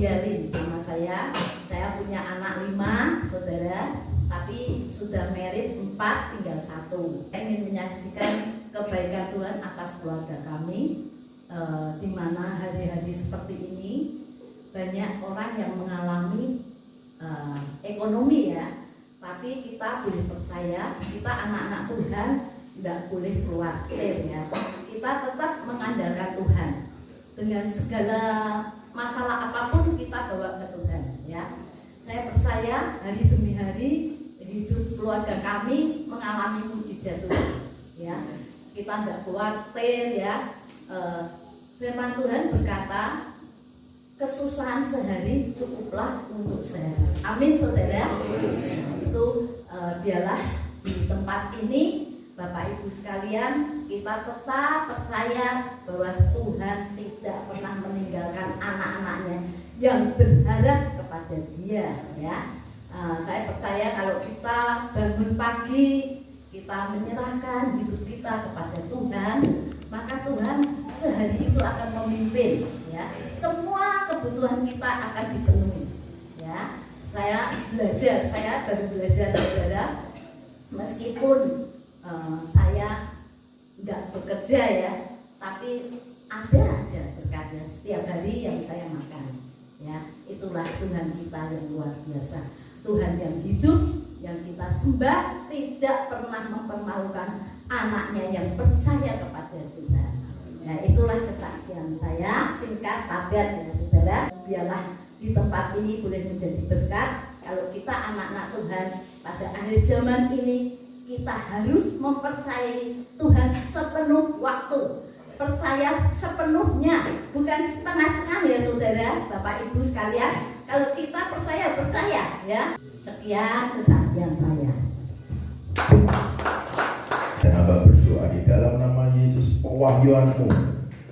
Dialin nama saya. Saya punya anak 5 saudara, tapi sudah married 4, tinggal 1. Saya ingin menyaksikan kebaikan Tuhan atas keluarga kami, di mana hari-hari seperti ini banyak orang yang mengalami ekonomi ya, tapi kita boleh percaya, kita anak-anak Tuhan tidak boleh khawatir ya. Kita tetap mengandalkan Tuhan. Dengan segala masalah apapun kita bawa ke Tuhan ya. Saya percaya hari demi hari hidup keluarga kami mengalami mujizat Tuhan ya. Kita tidak khawatir ya. Firman Tuhan berkata, kesusahan sehari cukuplah untuk sehari. Amin saudara. Itu dialah di tempat ini Bapak Ibu sekalian, kita tetap percaya bahwa Tuhan tidak pernah meninggalkan anak-anaknya yang berharap kepada Dia ya. Saya percaya kalau kita bangun pagi, kita menyerahkan hidup kita kepada Tuhan, maka Tuhan sehari itu akan memimpin ya. Semua kebutuhan kita akan dipenuhi ya. Saya baru belajar saudara, meskipun saya tidak bekerja ya, tapi ada aja berkatnya setiap hari yang saya makan ya. Itulah Tuhan kita yang luar biasa, Tuhan yang hidup, yang kita sembah, tidak pernah mempermalukan anaknya yang percaya kepada Tuhan. Nah, itulah kesaksian saya, singkat padat ya saudara. Biarlah di tempat ini boleh menjadi berkat. Kalau kita anak-anak Tuhan pada akhir zaman ini, kita harus mempercayai Tuhan sepenuh waktu, percaya sepenuhnya, bukan setengah-setengah ya saudara, Bapak Ibu sekalian. Kalau kita percaya ya. Sekian kesaksian saya. Dan hamba berdoa di dalam nama Yesus, pewahyuanmu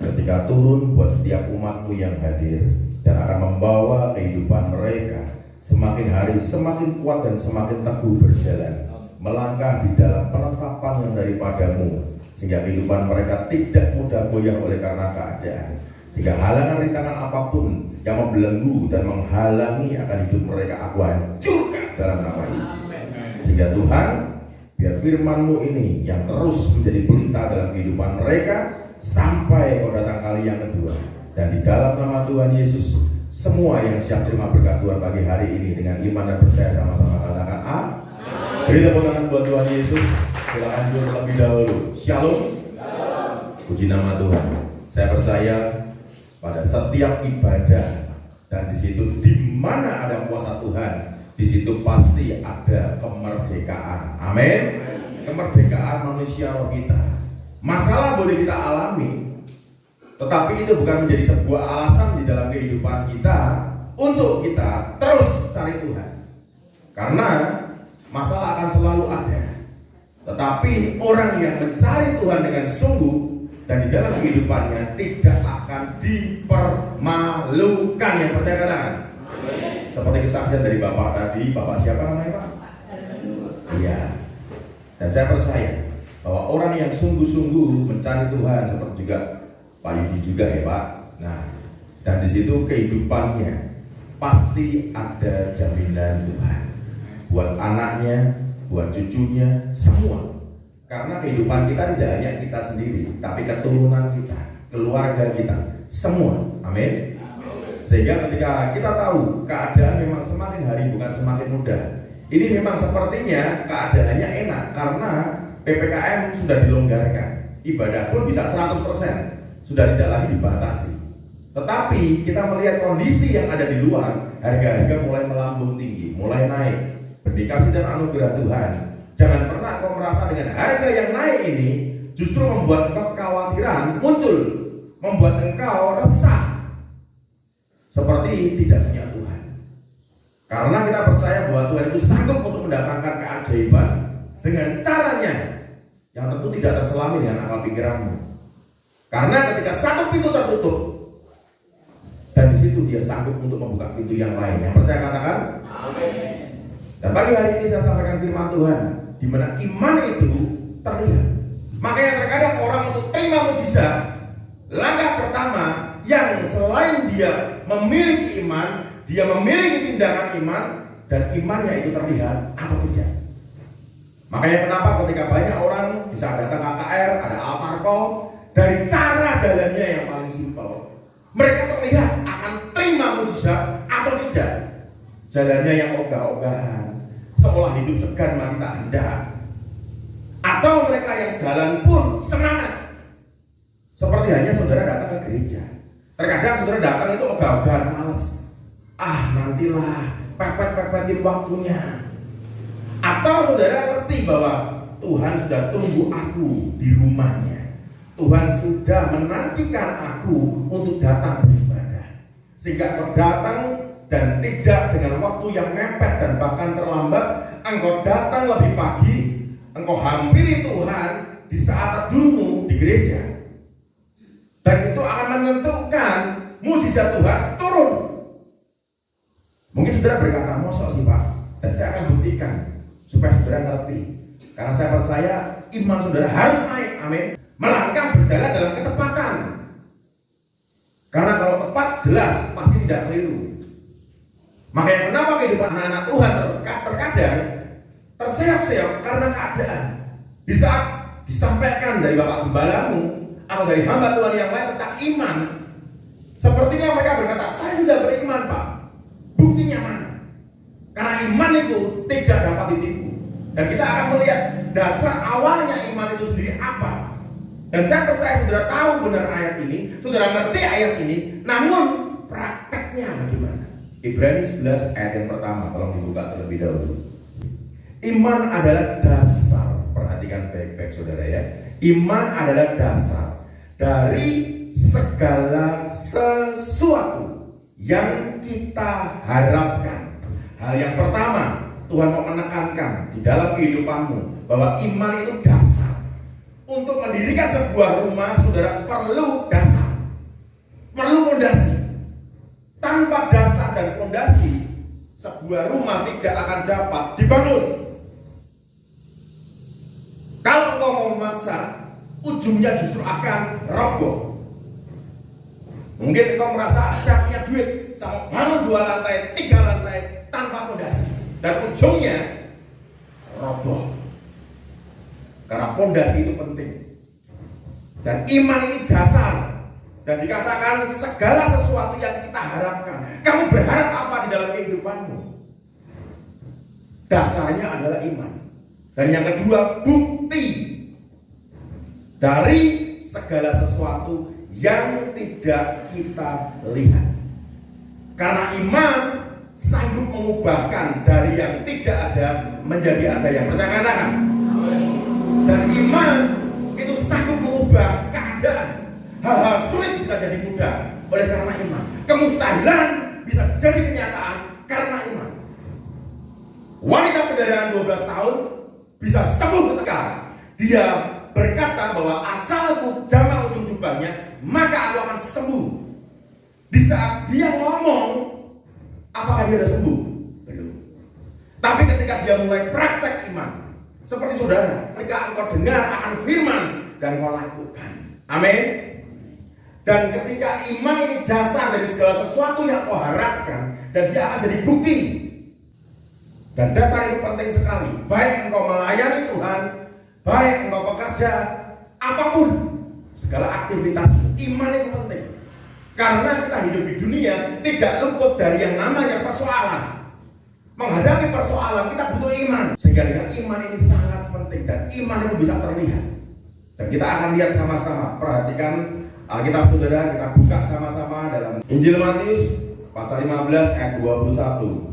ketika turun buat setiap umatmu yang hadir, dan akan membawa kehidupan mereka semakin hari semakin kuat dan semakin teguh berjalan, melangkah di dalam penetapan yang daripadamu, sehingga kehidupan mereka tidak mudah goyah oleh karena keadaan, sehingga halangan rintangan apapun yang membelenggu dan menghalangi akan hidup mereka aku hancurkan dalam nama Yesus. Sehingga Tuhan, biar firman-Mu ini yang terus menjadi pelita dalam kehidupan mereka sampai Kau datang kali yang kedua. Dan di dalam nama Tuhan Yesus, semua yang siap terima berkat Tuhan pagi hari ini dengan iman dan percaya sama-sama katakan amin. Beri tepuk tangan buat Tuhan Yesus. Silakan dulu terlebih dahulu. Shalom. Puji nama Tuhan. Saya percaya pada setiap ibadah, dan di situ di mana ada kuasa Tuhan, di situ pasti ada kemerdekaan. Amin. Kemerdekaan manusia kita. Masalah boleh kita alami, tetapi itu bukan menjadi sebuah alasan di dalam kehidupan kita untuk kita terus cari Tuhan. Karena masalah akan selalu ada. Tetapi orang yang mencari Tuhan dengan sungguh dan di dalam kehidupannya tidak akan dipermalukan. Yang percaya katakan. Seperti kesaksian dari Bapak tadi, Bapak siapa namanya Pak? Iya. Dan saya percaya bahwa orang yang sungguh-sungguh mencari Tuhan, seperti juga Pak Yudi juga ya Pak. Nah, dan di situ kehidupannya pasti ada jaminan Tuhan buat anaknya, buat cucunya, semua. Karena kehidupan kita tidak hanya kita sendiri, tapi keturunan kita, keluarga kita, semua. Amin. Sehingga ketika kita tahu keadaan memang semakin hari bukan semakin mudah, ini memang sepertinya keadaannya enak karena PPKM sudah dilonggarkan, ibadah pun bisa 100%, sudah tidak lagi dibatasi. Tetapi kita melihat kondisi yang ada di luar, harga-harga mulai melambung tinggi, mulai naik. Berdikasih dan anugerah Tuhan, jangan pernah kau merasa dengan harga yang naik ini justru membuat engkau kekhawatiran muncul, membuat engkau resah seperti tidak punya Tuhan. Karena kita percaya bahwa Tuhan itu sanggup untuk mendatangkan keajaiban dengan caranya yang tentu tidak terselami dengan akal pikiranmu. Karena ketika satu pintu tertutup, dan di situ Dia sanggup untuk membuka pintu yang lain. Yang percaya katakan amin. Dan pagi hari ini saya sampaikan firman Tuhan, di mana iman itu terlihat. Makanya terkadang orang untuk terima mujizat, langkah pertama yang selain dia memiliki iman, dia memiliki tindakan iman, dan imannya itu terlihat atau tidak. Makanya kenapa ketika banyak orang di saat datang KKR, ada altar call, dari cara jalannya yang paling simpel, mereka terlihat akan terima mujizat atau tidak. Jalannya yang ogah-ogahan, seolah hidup segan mati tak hendak. Atau mereka yang jalan pun semangat, seperti hanya saudara datang ke gereja. Terkadang saudara datang itu ogah-ogahan, males. Nantilah, pepet-pepetin waktunya. Atau saudara ngerti bahwa Tuhan sudah tunggu aku di rumahnya. Tuhan sudah menantikan aku untuk datang beribadah. Sehingga engkau datang dan tidak dengan waktu yang mepet dan bahkan terlambat. Engkau datang lebih pagi, engkau hampiri Tuhan di saat teduhmu di gereja. Dan itu akan menentukan mujizat Tuhan turun. Mungkin saudara berkata, mosok sih Pak? Dan saya akan buktikan supaya saudara ngerti. Karena saya percaya iman saudara harus naik, amin. Melangkah berjalan dalam ketepatan. Karena kalau tepat jelas pasti tidak keliru. Makanya kenapa kehidupan anak-anak Tuhan terkadang terseok-seok karena keadaan. Di saat disampaikan dari Bapak Gembalamu atau dari hamba Tuhan yang lain tentang iman, sepertinya mereka berkata, saya sudah beriman Pak. Buktinya mana? Karena iman itu tidak dapat ditipu. Dan kita akan melihat dasar awalnya iman itu sendiri apa. Dan saya percaya saudara tahu benar ayat ini, saudara ngerti ayat ini, namun prakteknya bagaimana? Ibrani 11 ayat yang pertama, tolong dibuka terlebih dahulu. Iman adalah dasar, perhatikan baik-baik saudara ya. Iman adalah dasar dari segala sesuatu yang kita harapkan. Hal yang pertama, Tuhan mau menekankan di dalam kehidupanmu bahwa iman itu dasar. Untuk mendirikan sebuah rumah, saudara perlu dasar, perlu fondasi. Tanpa dasar dan fondasi, sebuah rumah tidak akan dapat dibangun. Kalau engkau mau memaksa, ujungnya justru akan roboh. Mungkin engkau merasa saya punya duit, saya mau bangun 2 lantai, 3 lantai tanpa fondasi, dan ujungnya roboh. Karena fondasi itu penting. Dan iman ini dasar. Dan dikatakan segala sesuatu yang kita harapkan. Kamu berharap apa di dalam kehidupanmu? Dasarnya adalah iman. Dan yang kedua, bukti dari segala sesuatu yang tidak kita lihat. Karena iman sanggup mengubahkan dari yang tidak ada menjadi ada yang percaya. Dan iman itu sanggup mengubah keadaan. Hal-hal sulit bisa jadi mudah oleh karena iman. Kemustahilan bisa jadi kenyataan karena iman. Wanita pendarahan 12 tahun bisa sembuh ketika dia berkata bahwa asalku jamah ujung jubahnya, maka aku akan sembuh. Di saat dia ngomong, apakah dia sudah sembuh? Belum. Tapi ketika dia mulai praktek iman, seperti saudara, ketika engkau dengar akan firman dan engkau lakukan. Amin. Dan ketika iman ini dasar dari segala sesuatu yang kau harapkan, dan dia akan jadi bukti. Dan dasar itu penting sekali. Baik engkau melayani Tuhan, baik engkau bekerja, apapun, segala aktivitas, iman itu penting. Karena kita hidup di dunia tidak luput dari yang namanya persoalan. Menghadapi persoalan kita butuh iman. Sehingga dengan iman ini sangat penting. Dan iman itu bisa terlihat. Dan kita akan lihat sama-sama. Perhatikan Alkitab saudara, kita buka sama-sama dalam Injil Matius pasal 15 ayat 21.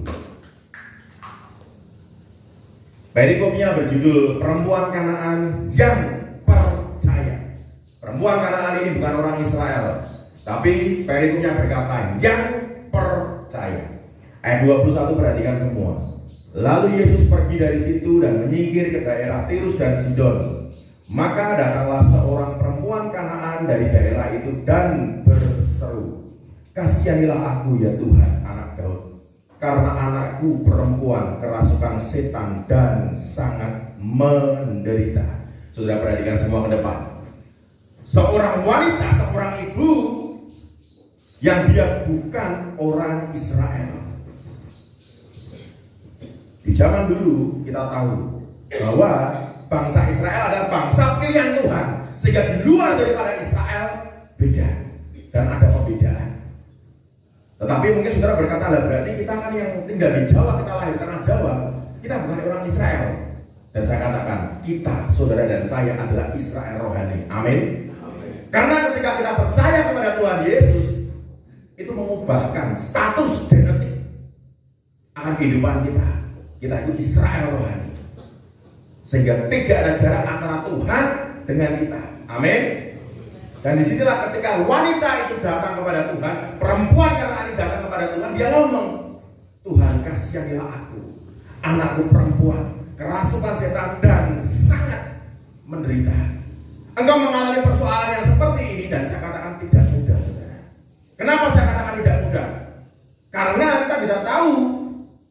Perikopnya berjudul Perempuan Kanaan yang Percaya. Perempuan Kanaan ini bukan orang Israel, tapi perikopnya berkata yang percaya. Ayat 21 perhatikan semua. Lalu Yesus pergi dari situ dan menyingkir ke daerah Tirus dan Sidon. Maka datanglah seorang perempuan Kanaan dari daerah itu dan berseru, kasihanilah aku ya Tuhan, anak Daud, karena anakku perempuan kerasukan setan dan sangat menderita. Saudara perhatikan semua ke depan. Seorang wanita, seorang ibu yang dia bukan orang Israel. Di zaman dulu kita tahu bahwa bangsa Israel adalah bangsa pilihan Tuhan, sehingga di luar daripada Israel beda dan ada perbedaan. Tetapi mungkin saudara berkata, lah berarti kita kan yang tinggal di Jawa, kita lahir di tanah Jawa, kita bukan orang Israel. Dan saya katakan, kita, saudara dan saya adalah Israel rohani. Amin. Karena ketika kita percaya kepada Tuhan Yesus, itu mengubahkan status genetik akan kehidupan kita. Kita itu Israel rohani, sehingga tidak ada jarak antara Tuhan dengan kita. Amin. Dan disinilah ketika wanita itu datang kepada Tuhan, perempuan Kanaan datang kepada Tuhan, dia ngomong, Tuhan kasihanilah aku, anakku perempuan kerasukan setan dan sangat menderita. Engkau mengalami persoalan yang seperti ini, dan saya katakan tidak mudah, saudara. Kenapa saya katakan tidak mudah? Karena kita bisa tahu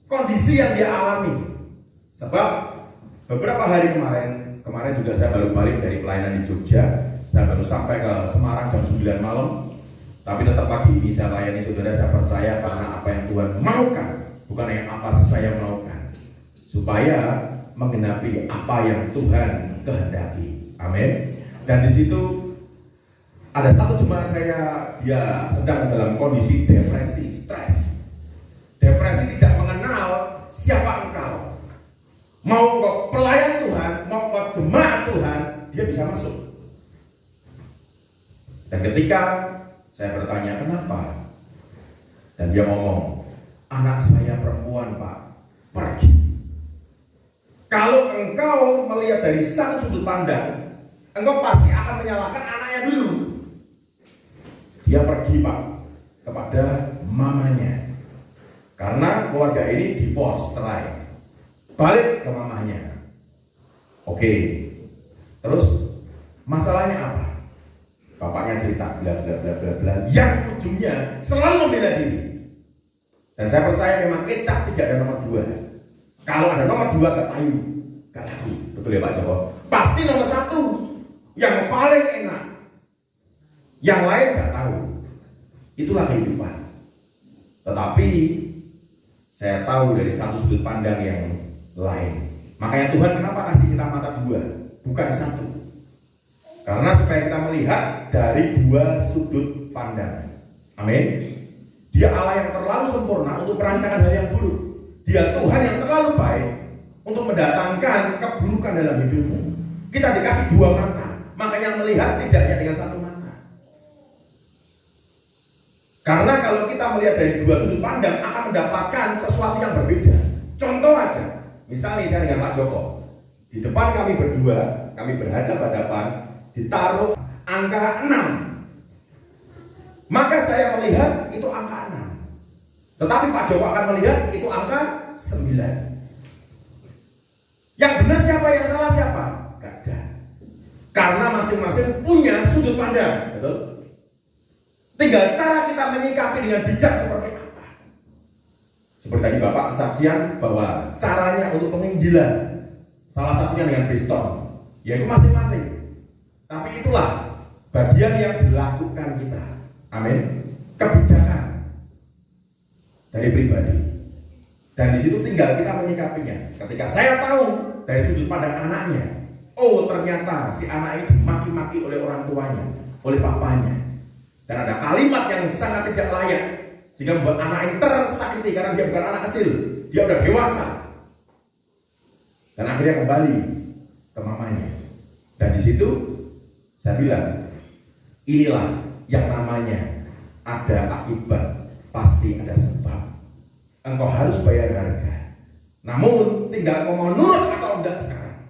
kondisi yang dia alami. Sebab beberapa hari kemarin juga saya baru balik dari pelayanan di Jogja. Saya baru sampai ke Semarang jam 9 malam. Tapi tetap pagi ini saya layani saudara. Saya percaya karena apa yang Tuhan maukan, bukan yang apa saya maukan, supaya menggenapi apa yang Tuhan kehendaki. Amin. Dan di situ ada satu jemaat saya, dia sedang dalam kondisi depresi, stres. Depresi tidak mengenal siapa engkau. Mau engkau pelayan Tuhan, mau engkau jemaat Tuhan, dia bisa masuk. Dan ketika saya bertanya kenapa, dan dia ngomong, anak saya perempuan Pak, pergi. Kalau engkau melihat dari satu sudut pandang, engkau pasti akan menyalahkan anaknya dulu. Dia pergi Pak kepada mamanya, karena keluarga ini divorce, cerai. Balik ke mamanya. Oke. Terus masalahnya apa? Bapaknya cerita bla bla bla bla bla, yang ujungnya selalu membela diri. Dan saya percaya memang kecap tidak ada nomor 2. Kalau ada nomor 2 gak payu, gak laku. Betul ya Pak Joko? Pasti nomor 1 yang paling enak, yang lain gak tahu. Itulah kehidupan. Tetapi saya tahu dari satu sudut pandang yang lain. Makanya Tuhan kenapa kasih kita mata 2, bukan 1? Karena supaya kita melihat dari 2 sudut pandang. Amin. Dia Allah yang terlalu sempurna untuk merancangkan hal yang buruk. Dia Tuhan yang terlalu baik untuk mendatangkan keburukan dalam hidupmu. Kita dikasih 2 mata, makanya melihat tidak hanya dengan 1 mata. Karena kalau kita melihat dari 2 sudut pandang akan mendapatkan sesuatu yang berbeda. Contoh aja, misalnya saya dengan Pak Joko, di depan kami berdua, kami berhadapan-hadapan, ditaruh angka 6. Maka saya melihat itu angka 6. Tetapi Pak Joko akan melihat itu angka 9. Yang benar siapa, yang salah siapa? Gak ada. Karena masing-masing punya sudut pandang, betul? Tinggal cara kita menyikapi dengan bijak seperti apa. Seperti tadi Bapak kesaksian bahwa caranya untuk penginjilan, salah satunya dengan pistol, yaitu masing-masing. Tapi itulah bagian yang dilakukan kita. Amin. Kebijakan dari pribadi. Dan di situ tinggal kita menyikapinya. Ketika saya tahu dari sudut pandang anaknya, oh ternyata si anak itu dimaki-maki oleh orang tuanya, oleh papanya. Dan ada kalimat yang sangat tidak layak, sehingga membuat anak ini tersakiti karena dia bukan anak kecil, dia udah dewasa. Dan akhirnya kembali ke mamanya. Dan di situ saya bilang, inilah yang namanya ada akibat, pasti ada sebab. Engkau harus bayar harga. Namun tinggal engkau mau nurut atau enggak sekarang.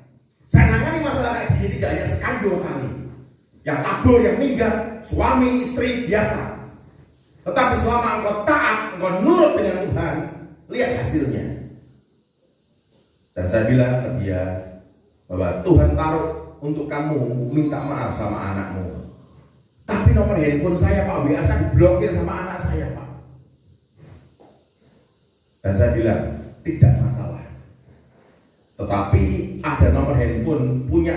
Saya nangani masalah kayak gini tidak hanya sekali 2 kali. Yang kabur, yang minggat, suami, istri, biasa. Tetapi selama engkau taat, engkau nurut dengan Tuhan, lihat hasilnya. Dan saya bilang ke dia bahwa Tuhan taruh untuk kamu minta maaf sama anakmu. Tapi nomor handphone saya Pak, WA saya diblokir sama anak saya Pak. Dan saya bilang tidak masalah. Tetapi ada nomor handphone punya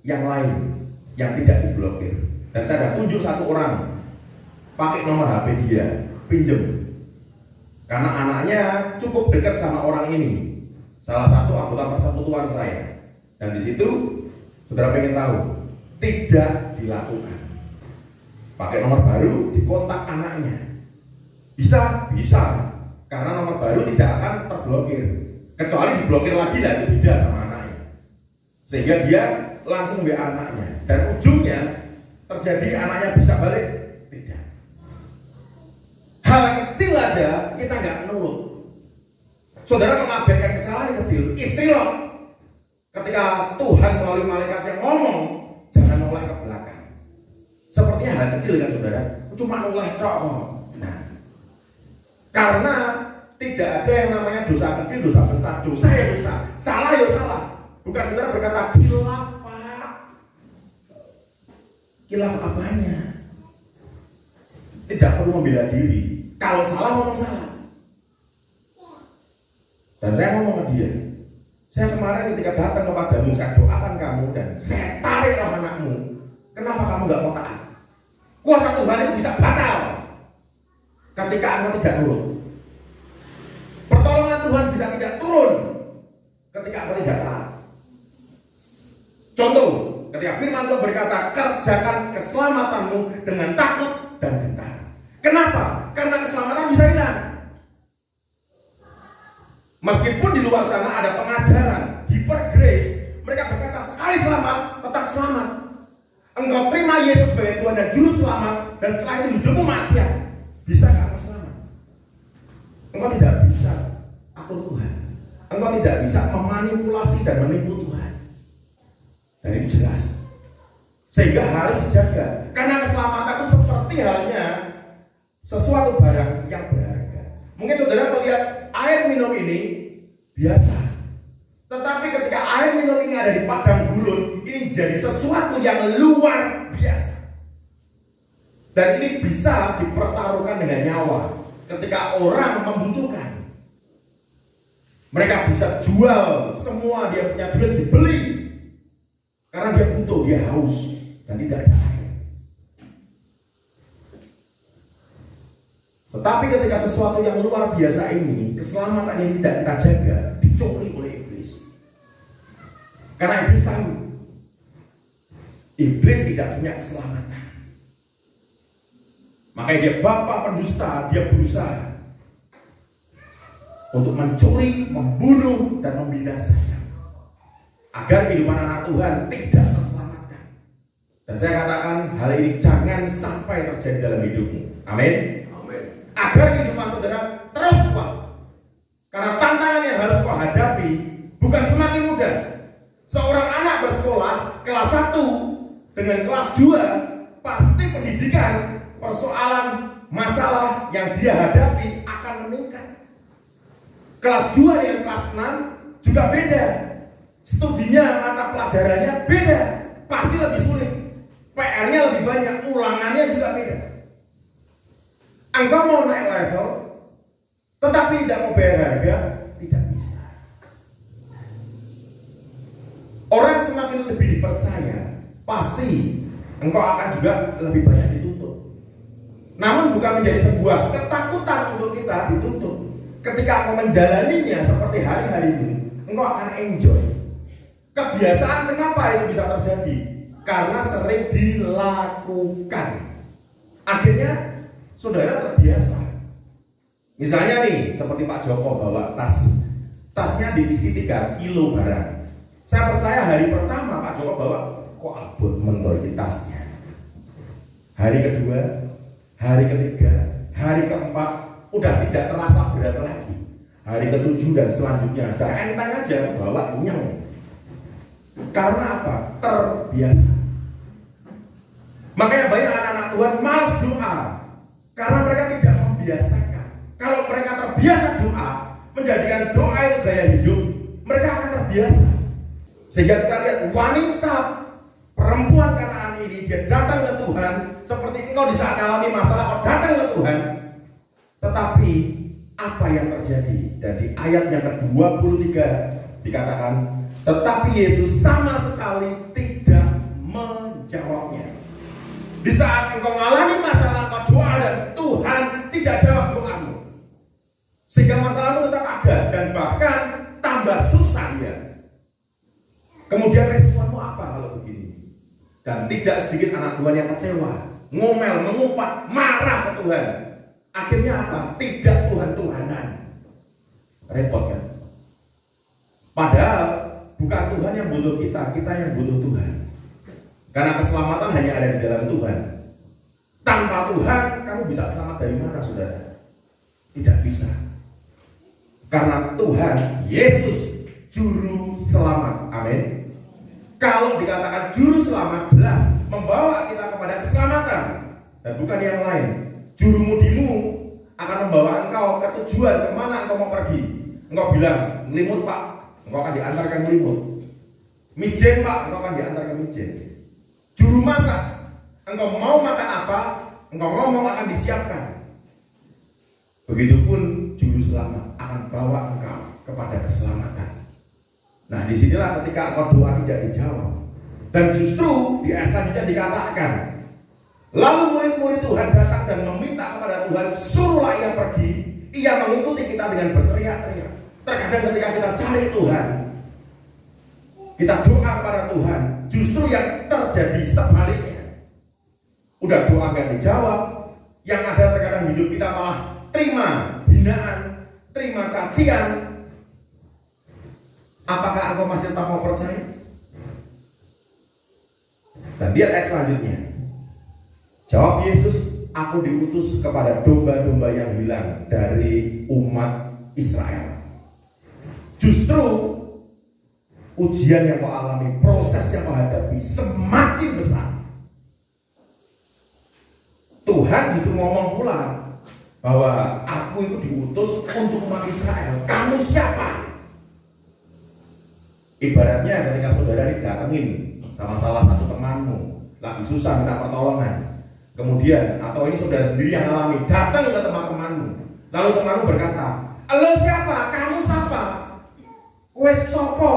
yang lain yang tidak diblokir. Dan saya sudah tunjuk 1 orang pakai nomor HP dia, pinjem. Karena anaknya cukup dekat sama orang ini, salah satu anggota persekutuan saya. Dan di situ, saudara pengen tahu, tidak dilakukan. Pakai nomor baru, dikontak anaknya. Bisa, karena nomor baru tidak akan terblokir. Kecuali diblokir lagi, dan itu beda sama anaknya. Sehingga dia langsung WA anaknya. Dan ujungnya terjadi anaknya bisa balik, tidak. Hal kecil aja kita nggak nurut. Saudara mengabaikan kesalahan kecil, istri loh. Ketika Tuhan melalui malaikat yang ngomong, jangan noleh ke belakang. Sepertinya hal kecil kan saudara, cuma noleh tok. Nah, karena tidak ada yang namanya dosa kecil, dosa besar. Dosa ya dosa, salah ya salah. Bukan saudara berkata khilaf pak. Khilaf apanya? Tidak perlu membela diri. Kalau salah ngomong salah. Dan saya ngomong ke dia, saya kemarin ketika datang kepadamu, saya doakan kamu dan saya tarik roh anakmu. Kenapa kamu gak mau taat? Kuasa Tuhan itu bisa batal ketika engkau tidak nurut. Pertolongan Tuhan bisa tidak turun ketika engkau tidak taat. Contoh, ketika firman Tuhan berkata, kerjakan keselamatanmu dengan takut dan gentar. Kenapa? Karena keselamatan bisa hilang. Meskipun di luar sana ada pengajaran hyper grace, mereka berkata sekali selamat, tetap selamat. Engkau terima Yesus sebagai Tuhan dan Juru Selamat, dan setelah itu hidupmu maksiat, bisa kamu selamat? Engkau tidak bisa atur Tuhan. Engkau tidak bisa memanipulasi dan menipu Tuhan. Dan itu jelas. Sehingga harus dijaga. Karena keselamatan itu seperti halnya sesuatu barang yang berharga. Mungkin saudara melihat air minum ini biasa, tetapi ketika air minum ini ada di padang gurun, ini jadi sesuatu yang luar biasa. Dan ini bisa dipertaruhkan dengan nyawa. Ketika orang membutuhkan, mereka bisa jual semua dia punya duit, dibeli karena dia butuh, dia haus dan tidak ada air. Tetapi ketika sesuatu yang luar biasa ini, keselamatan yang tidak kita jaga, dicuri oleh iblis. Karena iblis tahu, iblis tidak punya keselamatan. Makanya dia bapa pendusta, dia berusaha untuk mencuri, membunuh, dan membinasakan, agar kehidupan anak Tuhan tidak terselamatkan. Dan saya katakan hal ini jangan sampai terjadi dalam hidupmu. Amin. Agar kehidupan saudara terus kuat. Karena tantangan yang harus kau hadapi bukan semakin mudah. Seorang anak bersekolah kelas 1 dengan kelas 2, pasti pendidikan, persoalan, masalah yang dia hadapi akan meningkat. Kelas 2 dengan kelas 6 juga beda. Studinya, mata pelajarannya beda. Pasti lebih sulit. PR-nya lebih banyak, ulangannya juga beda. Engkau mau naik level, tetapi tidak mau bayar harga, tidak bisa. Orang semakin lebih dipercaya, pasti engkau akan juga lebih banyak dituntut. Namun bukan menjadi sebuah ketakutan untuk kita dituntut. Ketika engkau menjalaninya seperti hari-harimu, engkau akan enjoy. Kebiasaan kenapa itu bisa terjadi? Karena sering dilakukan. Akhirnya saudara terbiasa. Misalnya nih, seperti Pak Joko bawa tasnya diisi 3 kilo barang. Saya percaya hari pertama Pak Joko bawa, kok abot menurut tasnya. Hari kedua, hari ketiga, hari keempat, udah tidak terasa berat lagi. Hari ke-7 dan selanjutnya, udah enteng aja, bawa nyeng. Karena apa? Terbiasa. Makanya banyak anak-anak Tuhan malas doa. Karena mereka tidak membiasakan. Kalau mereka terbiasa doa, menjadikan doa itu gaya hidup, mereka akan terbiasa. Sehingga kita lihat wanita perempuan Kanaan ini, dia datang ke Tuhan seperti engkau di saat alami masalah, kau datang ke Tuhan. Tetapi apa yang terjadi? Dan di ayat yang ke-23 dikatakan, tetapi Yesus sama sekali tidak menjawabnya. Di saat engkau mengalami masalah, engkau doa dan Tuhan tidak jawab doamu, sehingga masalahmu tetap ada dan bahkan tambah susah ya. Kemudian responmu apa kalau begini? Dan tidak sedikit anak Tuhan yang kecewa, ngomel, mengumpat, marah ke Tuhan. Akhirnya apa? Tidak Tuhan-Tuhanan. Repot kan? Padahal bukan Tuhan yang butuh kita, kita yang butuh Tuhan. Karena keselamatan hanya ada di dalam Tuhan. Tanpa Tuhan, kamu bisa selamat dari mana, saudara? Tidak bisa. Karena Tuhan, Yesus, Juru Selamat. Amin. Kalau dikatakan Juru Selamat, jelas membawa kita kepada keselamatan dan bukan yang lain. Jurumudimu akan membawa engkau ke tujuan, kemana engkau mau pergi. Engkau bilang, limut Pak, engkau akan diantarkan limut. Mijen Pak, engkau akan diantarkan mijen. Juru masak, engkau mau makan apa, engkau ngomong akan disiapkan. Begitupun Juru Selamat akan bawa engkau kepada keselamatan. Nah, disinilah ketika engkau doa tidak dijawab. Dan justru di ayat selanjutnya dikatakan, lalu murid-murid Tuhan datang dan meminta kepada Tuhan, suruhlah ia pergi. Ia mengikuti kita dengan berteriak-teriak. Terkadang ketika kita cari Tuhan, kita doa kepada Tuhan, justru yang terjadi sebaliknya. Udah doa gak dijawab, yang ada terkadang hidup kita malah terima hinaan, terima cacian. Apakah engkau masih tetap mau percaya? Dan lihat ayat selanjutnya. Jawab Yesus, aku diutus kepada domba-domba yang hilang dari umat Israel. Justru ujian yang kau alami, proses yang kau hadapi semakin besar. Tuhan justru ngomong pula bahwa aku itu diutus untuk umat Israel. Kamu siapa? Ibaratnya ketika saudara didatengin sama salah satu temanmu, lagi susah minta pertolongan. Kemudian, atau ini saudara sendiri yang alami, datang ke teman-temanmu. Lalu temanmu berkata, "Elo siapa? Kamu siapa? Kowe sopo?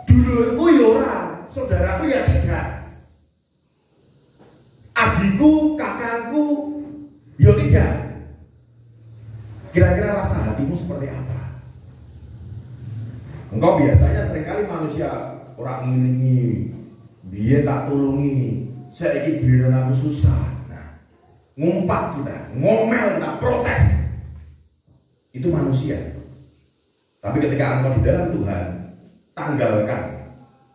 Dulurku yora, saudaraku ya tidak. Adikku, kakakku, ya tidak." Kira-kira rasa hatimu seperti apa? Engkau biasanya seringkali manusia orang ngilingi, dia tak tulungi, saiki giliran aku susah. Nah, ngumpat kita, ngomel kita, protes. Itu manusia. Tapi ketika engkau di dalam Tuhan, tanggalkan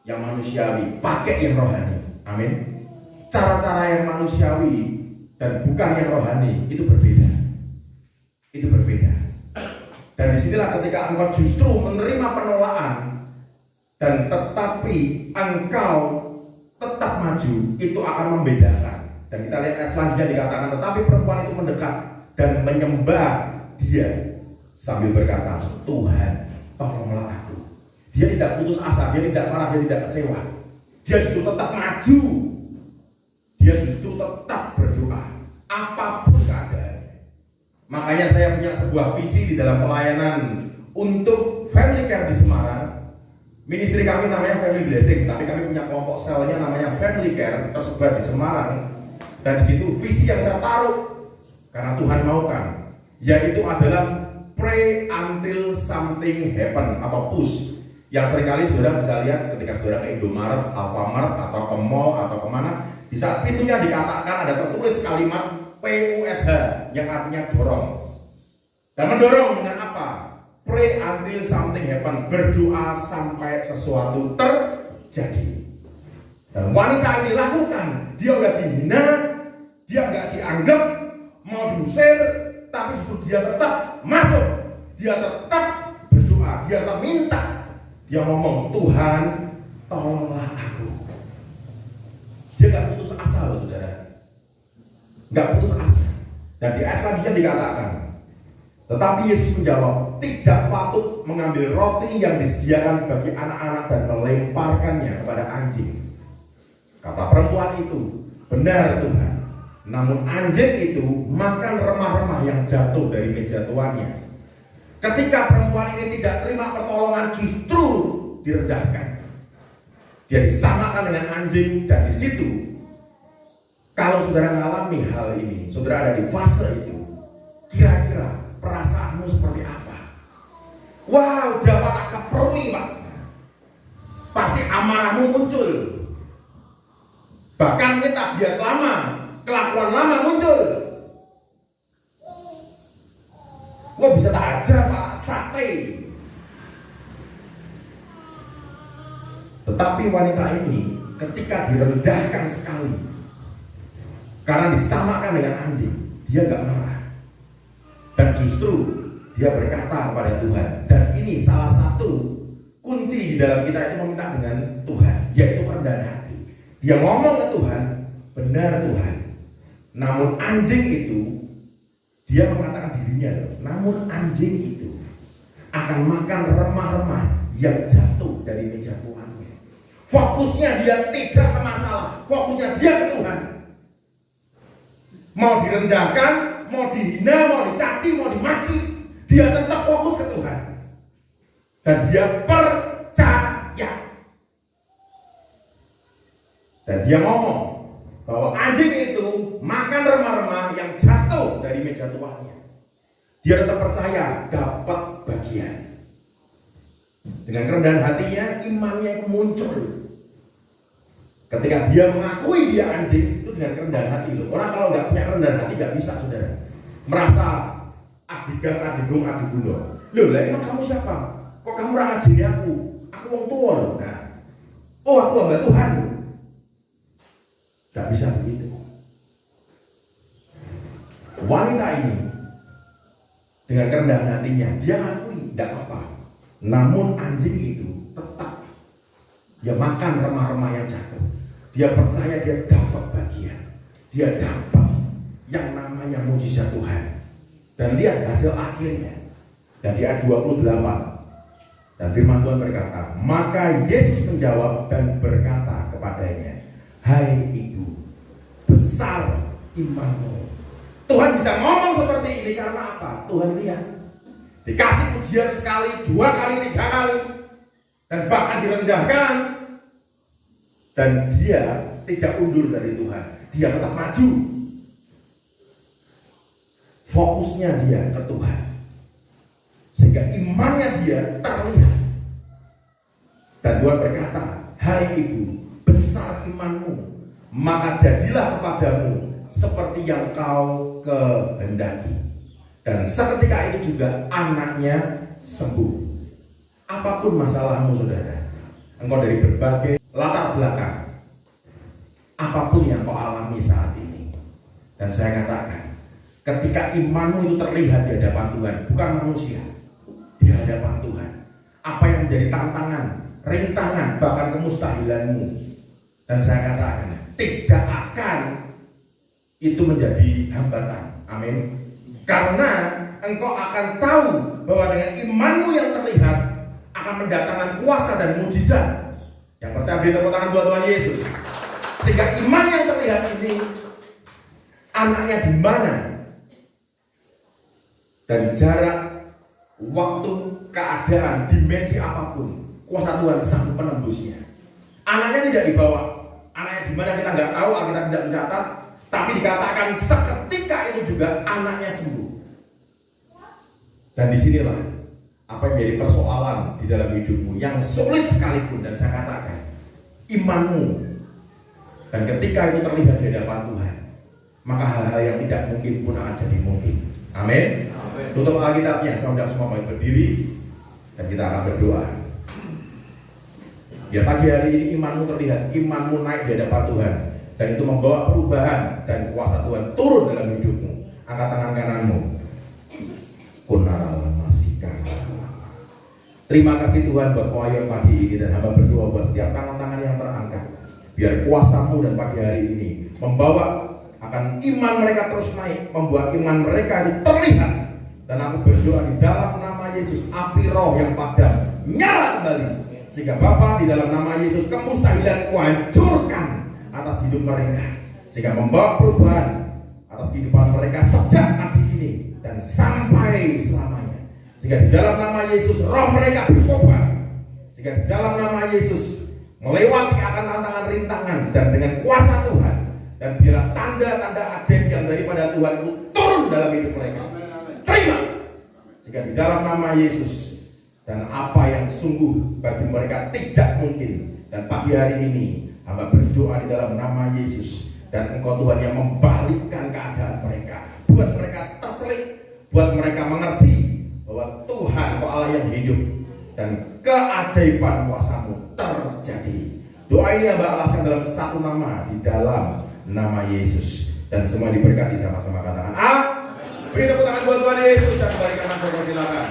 yang manusiawi, pakai yang rohani. Amin. Cara-cara yang manusiawi dan bukan yang rohani itu berbeda. Itu berbeda. Dan disinilah ketika engkau justru menerima penolakan dan tetapi engkau tetap maju, itu akan membedakan. Dan kita lihat ayat selanjutnya dikatakan, tetapi perempuan itu mendekat dan menyembah dia sambil berkata, Tuhan, tolonglah aku. Dia tidak putus asa, dia tidak marah, dia tidak kecewa. Dia justru tetap maju. Dia justru tetap berdoa apapun keadaannya. Makanya saya punya sebuah visi di dalam pelayanan untuk family care di Semarang. Ministry kami namanya Family Blessing, tapi kami punya kelompok selnya namanya Family Care tersebar di Semarang. Dan di situ visi yang saya taruh karena Tuhan maukan, yaitu adalah pray until something happen atau push. Yang seringkali saudara bisa lihat ketika saudara ke Indomaret, Alfamart atau ke mall atau kemana, di saat pintunya dikatakan ada tertulis kalimat PUSH yang artinya dorong. Dan mendorong dengan apa? Pray until something happen, berdoa sampai sesuatu terjadi. Dan wanita ini lakukan, dia udah dihina, dia nggak dianggap, mau diusir, tapi justru dia tetap masuk, dia tetap berdoa, dia tetap minta, dia ngomong, Tuhan tolonglah aku. Dia nggak putus asa loh saudara, nggak putus asa. Dan di ayat selanjutnya dikatakan, tetapi Yesus menjawab, tidak patut mengambil roti yang disediakan bagi anak-anak dan melemparkannya kepada anjing. Kata perempuan itu, benar Tuhan. Namun anjing itu makan remah-remah yang jatuh dari meja tuannya. Ketika perempuan ini tidak terima pertolongan, justru direndahkan. dia disamakan dengan anjing. Dan di situ, kalau saudara mengalami hal ini, saudara ada di fase itu, kira-kira perasaanmu seperti apa? Wow, dapat tak keperui Pak. Pasti amarahmu muncul. Bahkan ini tabiat lama, kelakuan lama muncul. Lo bisa tak ajar Pak, sate. Tetapi wanita ini ketika direndahkan sekali, karena disamakan dengan anjing, dia gak marah. Dan justru dia berkata kepada Tuhan. Dan ini salah satu kunci di dalam kita itu meminta dengan Tuhan, yaitu kerendahan hati. Dia ngomong ke Tuhan, benar Tuhan. Namun anjing itu, dia mengatakan dirinya, namun anjing itu akan makan remah-remah yang jatuh dari meja tuannya. Fokusnya dia tidak ke masalah, fokusnya dia ke Tuhan. Mau direndahkan, mau dihina, mau dicaci, mau dimaki, dia tetap fokus ke Tuhan. Dan dia percaya. Dan dia ngomong bahwa anjing itu makan remah-remah yang jatuh dari meja tuannya. Dia tetap percaya dapat bagian. Dengan kerendahan hatinya, imannya itu muncul. Ketika dia mengakui dia anjing, itu dengan kerendahan hati itu. Orang kalau nggak punya kerendahan hati nggak bisa, saudara. Merasa adigang, adigung, adiguno. Loh, lah emang kamu siapa? Kok kamu orang ngajini aku? Aku wong tua loh. Nah, oh aku hamba Tuhan. Gak bisa begitu. Wanita ini dengan kerendahan hatinya, dia ngakui tidak apa. Namun anjing itu tetap dia makan remah-remah yang jatuh. Dia percaya dia dapat bagian. Dia dapat yang namanya mujizat Tuhan. Dan lihat hasil akhirnya. Dan di ayat 28. Dan firman Tuhan berkata, maka Yesus menjawab dan berkata kepadanya, hai ibu, besar imanmu. Tuhan bisa ngomong seperti ini karena apa? Tuhan lihat, dikasih ujian sekali, 2 kali, 3 kali, dan bahkan direndahkan, dan dia tidak undur dari Tuhan. Dia tetap maju. Fokusnya dia ke Tuhan, sehingga imannya dia terlihat. Dan Tuhan berkata, hai ibu, besar imanmu, maka jadilah kepadamu seperti yang kau kehendaki. Dan seketika itu juga anaknya sembuh. Apapun masalahmu saudara, engkau dari berbagai latar belakang, apapun yang kau alami saat ini, dan saya katakan, ketika imanmu itu terlihat di hadapan Tuhan, bukan manusia, di hadapan Tuhan, apa yang menjadi tantangan, rintangan, bahkan kemustahilanmu, dan saya katakan tidak akan itu menjadi hambatan. Amin. Karena engkau akan tahu bahwa dengan imanmu yang terlihat akan mendatangkan kuasa dan mujizat. Yang percaya beri tepuk tangan buat Tuhan Yesus. Sehingga iman yang terlihat ini anaknya di mana, dan jarak, waktu, keadaan, dimensi apapun, kuasa Tuhan sanggup menembusnya. Anaknya tidak dibawa. Anaknya di mana kita nggak tahu, kita tidak mencatat, tapi dikatakan seketika itu juga anaknya sembuh. Dan disinilah apa yang menjadi persoalan di dalam hidupmu yang sulit sekalipun, dan saya katakan imanmu, dan ketika itu terlihat di hadapan Tuhan, maka hal-hal yang tidak mungkin pun akan jadi mungkin. Amin. Tutup Alkitabnya, saya undang semua berdiri dan kita akan berdoa. Ya, pagi hari ini imanmu terlihat, imanmu naik di hadapan Tuhan, dan itu membawa perubahan dan kuasa Tuhan turun dalam hidupmu. Angkat tangan kananmu. Terima kasih Tuhan buat pelayan pagi ini, dan hamba berdoa buat setiap tangan-tangan yang terangkat. Biar kuasa-Mu dan pagi hari ini membawa akan iman mereka terus naik, membuat iman mereka itu terlihat. Dan aku berdoa di dalam nama Yesus, api roh yang padam nyala kembali, sehingga Bapa di dalam nama Yesus kemustahilan hancurkan atas hidup mereka, sehingga membawa perubahan atas kehidupan mereka sejak pagi ini dan sampai selamanya. Sehingga di dalam nama Yesus roh mereka bertobat, sehingga di dalam nama Yesus melewati akan tantangan rintangan dan dengan kuasa Tuhan, dan biarlah tanda-tanda ajaib yang daripada Tuhan itu turun dalam hidup mereka. Terima, sehingga di dalam nama Yesus, dan apa yang sungguh bagi mereka tidak mungkin, dan pagi hari ini hamba berdoa di dalam nama Yesus, dan Engkau Tuhan yang membalikkan keadaan mereka, buat mereka tercelik, buat mereka mengerti bahwa Tuhan Engkau Allah yang hidup, dan keajaiban kuasa-Mu terjadi. Doa ini hamba alaskan dalam satu nama, di dalam nama Yesus, dan semua diberkati sama-sama katakan amin. Beri tepuk tangan buat Tuhan Yesus, dan berikan manfaat, silakan.